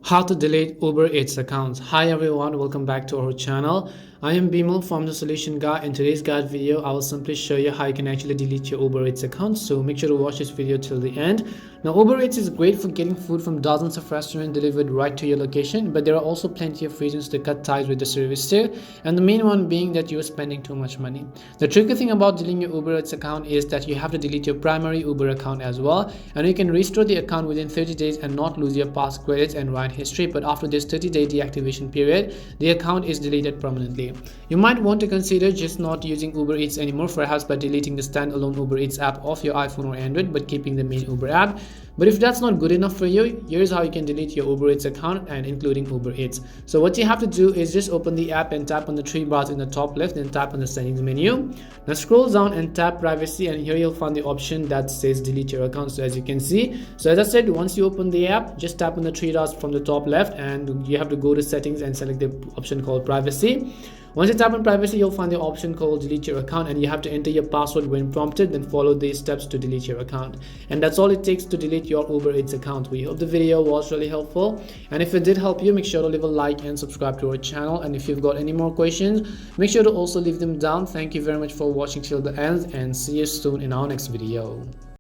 How to delete Uber Eats accounts. Hi everyone, welcome back to our channel. I am Bimal from the Solution Guide. In today's guide video, I will simply show you how you can actually delete your Uber Eats account. So make sure to watch this video till the end. Now Uber Eats is great for getting food from dozens of restaurants delivered right to your location, but there are also plenty of reasons to cut ties with the service too. And the main one being that you're spending too much money. The tricky thing about deleting your Uber Eats account is that you have to delete your primary Uber account as well. And you can restore the account within 30 days and not lose your past credits and ride history, but after this 30-day deactivation period, the account is deleted permanently. You might want to consider just not using Uber Eats anymore, perhaps by deleting the standalone Uber Eats app off your iPhone or Android, but keeping the main Uber app. But if that's not good enough for you, here's how you can delete your Uber Eats account and including Uber Eats. So what you have to do is just open the app and tap on the three bars in the top left, then tap on the settings menu. Now scroll down and tap privacy, and here you'll find the option that says delete your account. So as you can see, so as I said, once you open the app, just tap on the three dots from the top left and you have to go to settings and select the option called privacy. Once you tap on privacy, you'll find the option called delete your account, and you have to enter your password when prompted, then follow these steps to delete your account. And that's all it takes to delete your Uber Eats account. We hope the video was really helpful, and if it did help you, make sure to leave a like and subscribe to our channel. And if you've got any more questions, make sure to also leave them down. Thank you very much for watching till the end, and see you soon in our next video.